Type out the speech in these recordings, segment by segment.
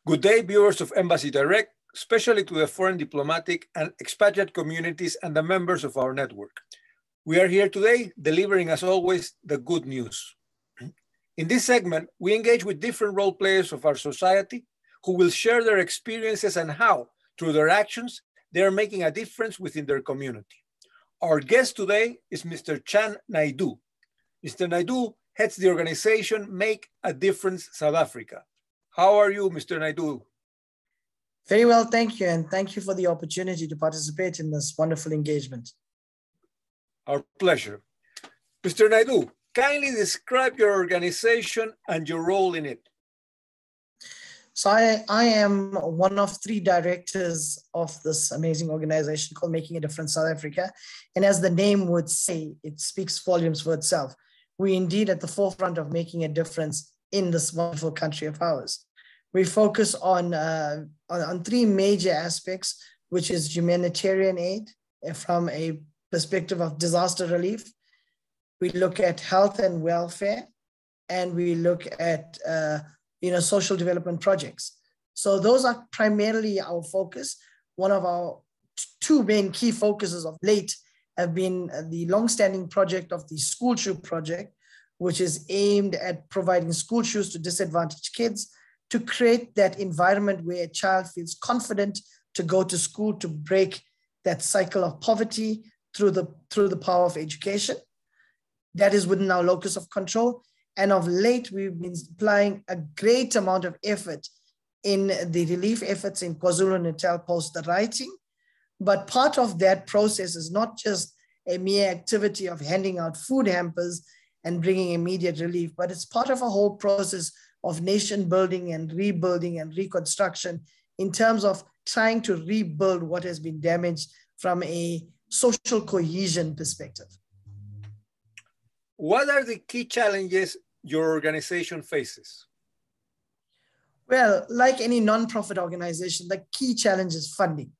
Good day, viewers of Embassy Direct, especially to the foreign diplomatic and expatriate communities and the members of our network. We are here today delivering, as always, the good news. In this segment, we engage with different role players of our society who will share their experiences and how, through their actions, they are making a difference within their community. Our guest today is Mr. Chan Naidoo. Mr. Naidoo heads the organization Make a Difference South Africa. How are you, Mr. Naidoo? Very well, thank you. And thank you for the opportunity to participate in this wonderful engagement. Our pleasure. Mr. Naidoo, kindly describe your organization and your role in it. So I am one of 3 directors of this amazing organization called Making a Difference South Africa. And as the name would say, it speaks volumes for itself. We indeed at the forefront of making a difference in this wonderful country of ours. We focus on 3 major aspects, which is humanitarian aid from a perspective of disaster relief. We look at health and welfare, and we look at social development projects. So those are primarily our focus. One of our 2 main key focuses of late have been the long-standing project of the school shoe project, which is aimed at providing school shoes to disadvantaged kids to create that environment where a child feels confident to go to school, to break that cycle of poverty through the power of education. That is within our locus of control. And of late, we've been applying a great amount of effort in the relief efforts in KwaZulu-Natal post the rioting. But part of that process is not just a mere activity of handing out food hampers and bringing immediate relief, but it's part of a whole process of nation building and rebuilding and reconstruction in terms of trying to rebuild what has been damaged from a social cohesion perspective. What are the key challenges your organization faces? Well, like any nonprofit organization, the key challenge is funding.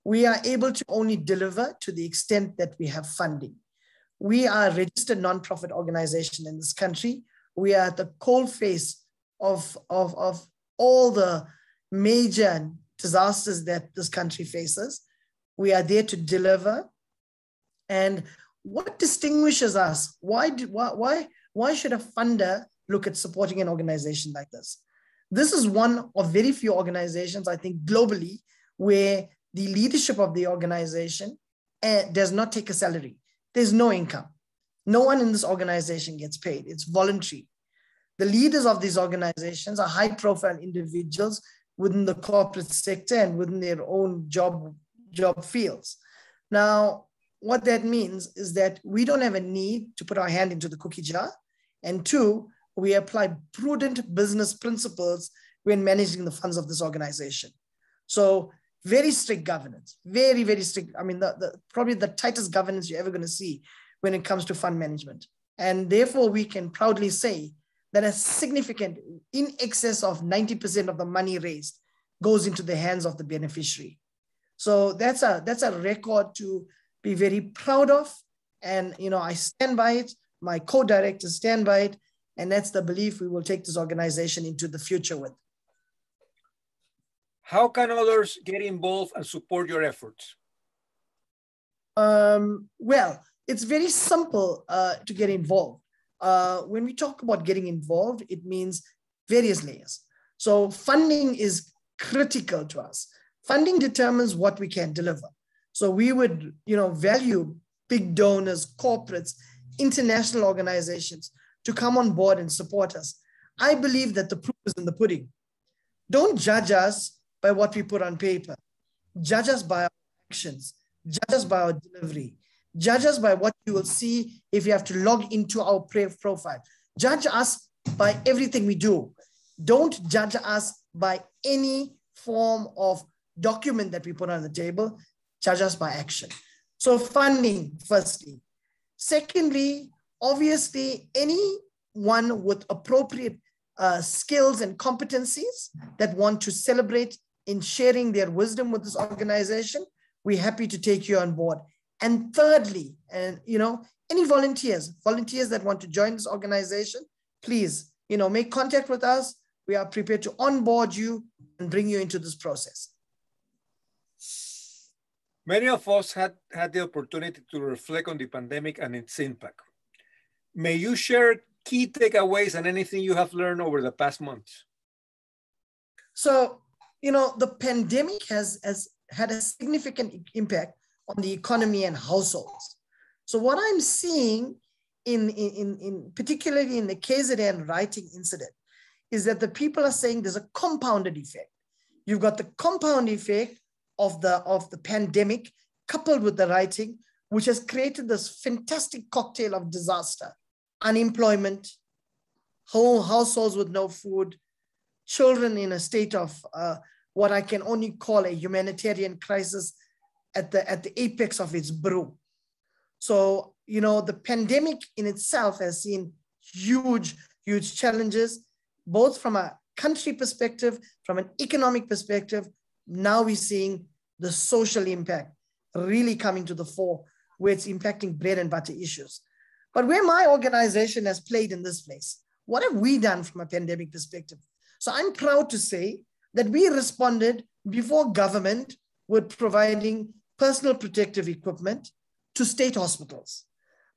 We are able to only deliver to the extent that we have funding. We are a registered nonprofit organization in this country. We are at the coalface of all the major disasters that this country faces. We are there to deliver. And what distinguishes us? Why should a funder look at supporting an organization like this? This is one of very few organizations, I think, globally, where the leadership of the organization does not take a salary. There's no income. No one in this organization gets paid. It's voluntary. The leaders of these organizations are high-profile individuals within the corporate sector and within their own job fields. Now, what that means is that we don't have a need to put our hand into the cookie jar. And 2, we apply prudent business principles when managing the funds of this organization. So very strict governance, very, very strict. I mean, probably the tightest governance you're ever going to see when it comes to fund management. And therefore, we can proudly say that a significant, in excess of 90% of the money raised goes into the hands of the beneficiary. So that's a record to be very proud of. And, I stand by it. My co-directors stand by it. And that's the belief we will take this organization into the future with. How can others get involved and support your efforts? Well, it's very simple to get involved. When we talk about getting involved, it means various layers. So funding is critical to us. Funding determines what we can deliver. So we would, value big donors, corporates, international organizations to come on board and support us. I believe that the proof is in the pudding. Don't judge us by what we put on paper. Judge us by our actions. Judge us by our delivery. Judge us by what you will see if you have to log into our profile. Judge us by everything we do. Don't judge us by any form of document that we put on the table. Judge us by action. So funding, firstly. Secondly, obviously, anyone with appropriate skills and competencies that want to celebrate in sharing their wisdom with this organization, we're happy to take you on board. And thirdly, any volunteers that want to join this organization, please, make contact with us. We are prepared to onboard you and bring you into this process. Many of us had the opportunity to reflect on the pandemic and its impact. May you share key takeaways and anything you have learned over the past months? So, the pandemic has had a significant impact on the economy and households. So what I'm seeing in particularly in the KZN writing incident is that the people are saying there's a compounded effect. You've got the compound effect of the pandemic coupled with the writing, which has created this fantastic cocktail of disaster: unemployment, whole households with no food, children in a state of what I can only call a humanitarian crisis at the apex of its brew. So, the pandemic in itself has seen huge challenges, both from a country perspective, from an economic perspective. Now we're seeing the social impact really coming to the fore, where it's impacting bread and butter issues. But where my organization has played in this place, what have we done from a pandemic perspective? So I'm proud to say that we responded before government with providing personal protective equipment to state hospitals.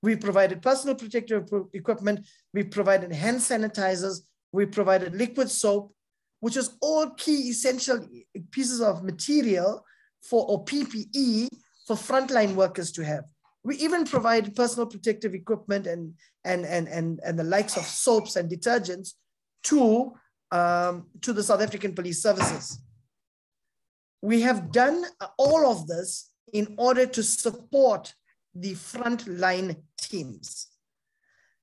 We provided personal protective equipment, we provided hand sanitizers, we provided liquid soap, which is all key essential pieces of material or PPE for frontline workers to have. We even provide personal protective equipment and the likes of soaps and detergents to the South African Police Services. We have done all of this in order to support the frontline teams.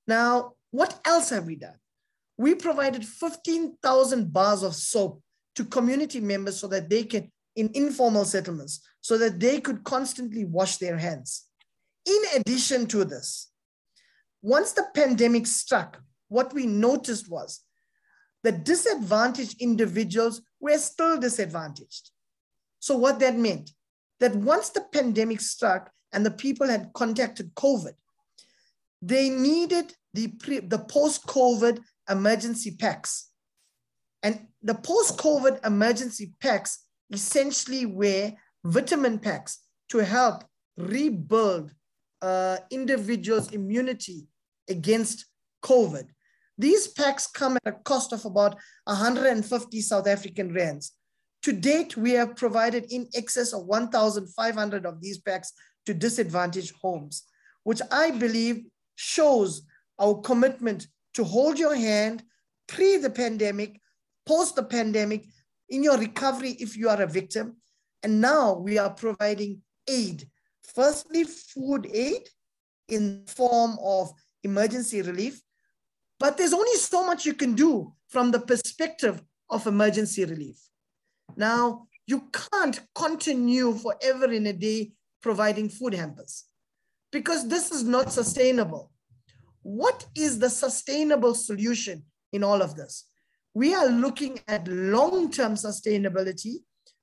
Now, what else have we done? We provided 15,000 bars of soap to community members so that they can, in informal settlements, so that they could constantly wash their hands. In addition to this, once the pandemic struck, what we noticed was the disadvantaged individuals were still disadvantaged. So what that meant, that once the pandemic struck and the people had contacted COVID, they needed the post-COVID emergency packs. And the post-COVID emergency packs essentially were vitamin packs to help rebuild individuals' immunity against COVID. These packs come at a cost of about 150 South African rands. To date, we have provided in excess of 1,500 of these packs to disadvantaged homes, which I believe shows our commitment to hold your hand pre the pandemic, post the pandemic, in your recovery if you are a victim. And now we are providing aid. Firstly, food aid in the form of emergency relief, but there's only so much you can do from the perspective of emergency relief. Now, you can't continue forever in a day providing food hampers because this is not sustainable. What is the sustainable solution in all of this? We are looking at long-term sustainability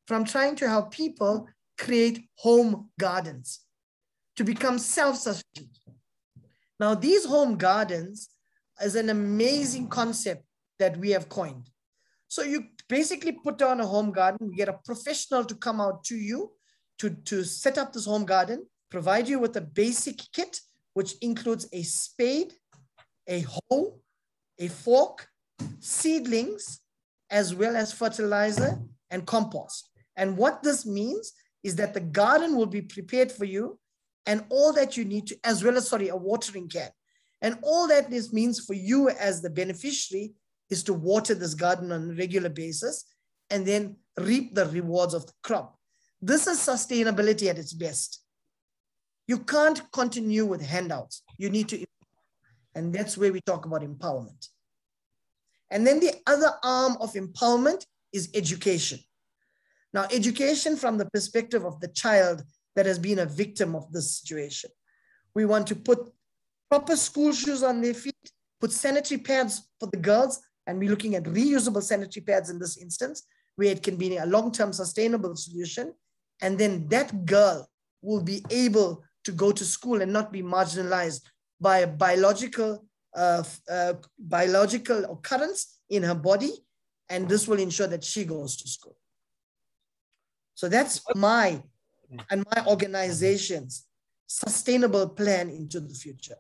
from trying to help people create home gardens to become self-sufficient. Now, these home gardens is an amazing concept that we have coined. So you basically put down a home garden, you get a professional to come out to you to set up this home garden, provide you with a basic kit, which includes a spade, a hoe, a fork, seedlings, as well as fertilizer and compost. And what this means is that the garden will be prepared for you and all that you need to, as well as, a watering can. And all that this means for you as the beneficiary is to water this garden on a regular basis and then reap the rewards of the crop. This is sustainability at its best. You can't continue with handouts. You need to, and that's where we talk about empowerment. And then the other arm of empowerment is education. Now, education from the perspective of the child that has been a victim of this situation. We want to put proper school shoes on their feet, put sanitary pads for the girls, and we're looking at reusable sanitary pads in this instance, where it can be a long-term sustainable solution. And then that girl will be able to go to school and not be marginalized by a biological occurrence in her body, and this will ensure that she goes to school. So that's my and my organization's sustainable plan into the future.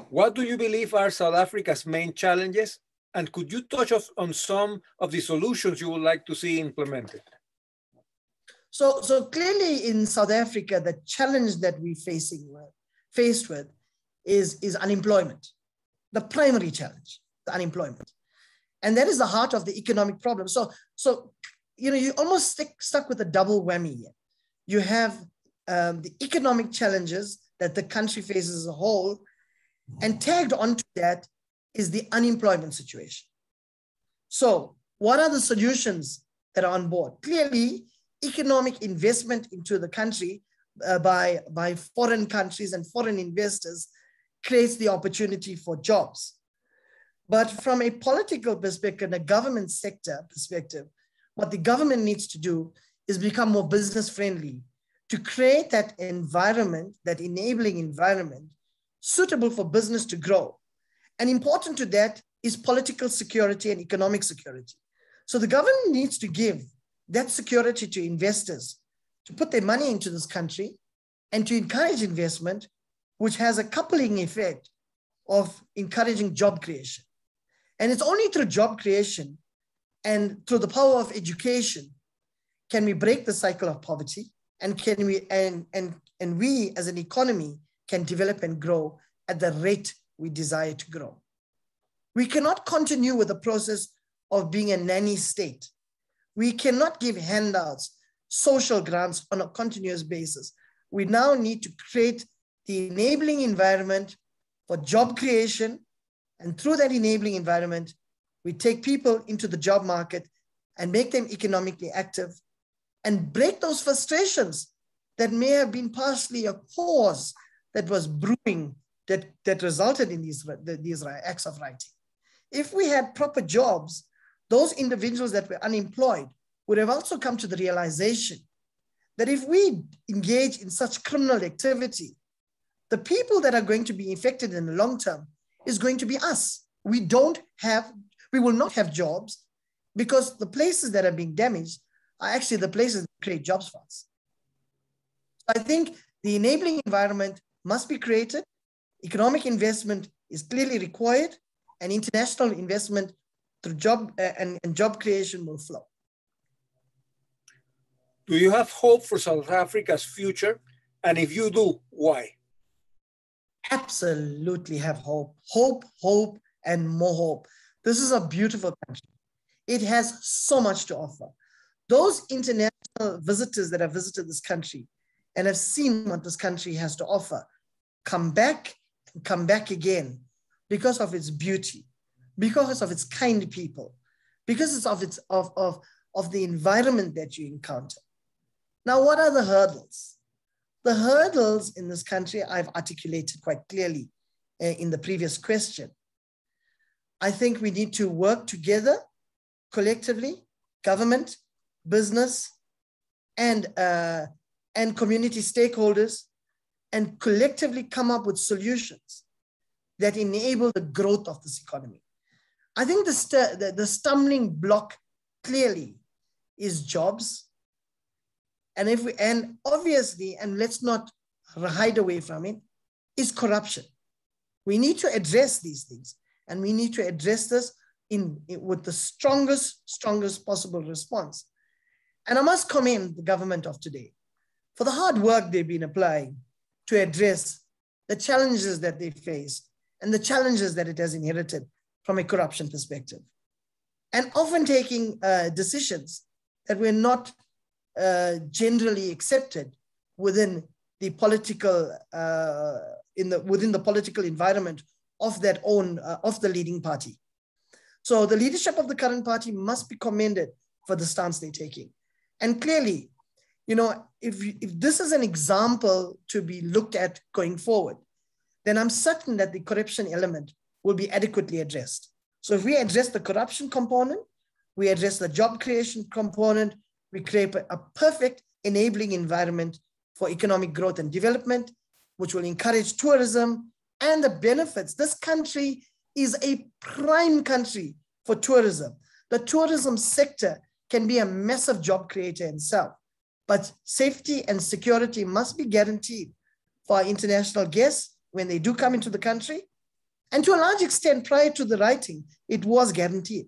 What do you believe are South Africa's main challenges? And could you touch on some of the solutions you would like to see implemented? So clearly in South Africa, the challenge that we're faced with is unemployment. The primary challenge, the unemployment. And that is the heart of the economic problem. So you almost stuck with a double whammy here. You have the economic challenges that the country faces as a whole, and tagged onto that is the unemployment situation. So what are the solutions that are on board? Clearly, economic investment into the country by foreign countries and foreign investors creates the opportunity for jobs. But from a political perspective, a government sector perspective, what the government needs to do is become more business friendly to create that environment, that enabling environment suitable for business to grow. And important to that is political security and economic security. So the government needs to give that security to investors to put their money into this country and to encourage investment, which has a coupling effect of encouraging job creation. And it's only through job creation and through the power of education can we break the cycle of poverty, and can we and we as an economy can develop and grow at the rate we desire to grow. We cannot continue with the process of being a nanny state. We cannot give handouts, social grants on a continuous basis. We now need to create the enabling environment for job creation. And through that enabling environment, we take people into the job market and make them economically active and break those frustrations that may have been partially a cause that was brewing that resulted in these acts of writing. If we had proper jobs, those individuals that were unemployed would have also come to the realization that if we engage in such criminal activity, the people that are going to be affected in the long term is going to be us. We will not have jobs because the places that are being damaged are actually the places that create jobs for us. I think the enabling environment must be created. Economic investment is clearly required, and international investment through job and job creation will flow. Do you have hope for South Africa's future? And if you do, why? Absolutely have hope. Hope, and more hope. This is a beautiful country. It has so much to offer. Those international visitors that have visited this country and have seen what this country has to offer come back and come back again because of its beauty, because of its kind people, because of the environment that you encounter. Now, what are the hurdles? The hurdles in this country I've articulated quite clearly in the previous question. I think we need to work together collectively, government, business, and community stakeholders, and collectively come up with solutions that enable the growth of this economy. I think the stumbling block clearly is jobs. And obviously, and let's not hide away from it, is corruption. We need to address these things, and we need to address this with the strongest possible response. And I must commend the government of today for the hard work they've been applying to address the challenges that they face and the challenges that it has inherited from a corruption perspective. And often taking decisions that were not generally accepted within the political within the political environment of the leading party. So the leadership of the current party must be commended for the stance they're taking. And clearly, if this is an example to be looked at going forward, then I'm certain that the corruption element will be adequately addressed. So if we address the corruption component, we address the job creation component, we create a perfect enabling environment for economic growth and development, which will encourage tourism and the benefits. This country is a prime country for tourism. The tourism sector can be a massive job creator itself, but safety and security must be guaranteed for our international guests when they do come into the country. And to a large extent, prior to the writing, it was guaranteed.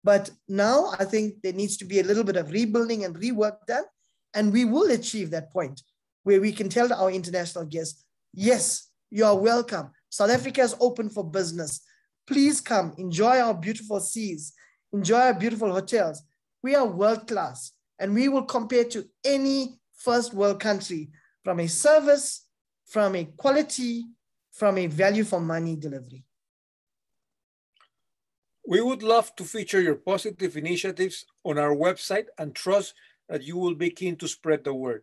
But now I think there needs to be a little bit of rebuilding and rework done, and we will achieve that point where we can tell our international guests, yes, you are welcome. South Africa is open for business. Please come, enjoy our beautiful seas, enjoy our beautiful hotels. We are world-class, and we will compare to any first world country from a service, from a quality, from a value for money delivery. We would love to feature your positive initiatives on our website and trust that you will be keen to spread the word.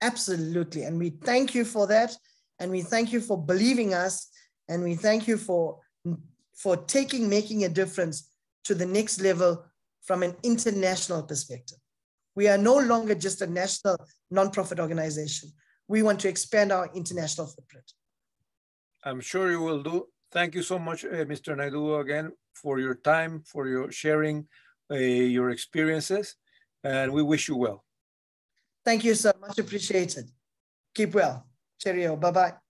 Absolutely, and we thank you for that, and we thank you for believing us, and we thank you for making a difference to the next level from an international perspective. We are no longer just a national nonprofit organization. We want to expand our international footprint. I'm sure you will do. Thank you so much, Mr. Naidoo, again, for your time, for your sharing your experiences, and we wish you well. Thank you, sir. Much appreciated. Keep well. Cheerio. Bye-bye.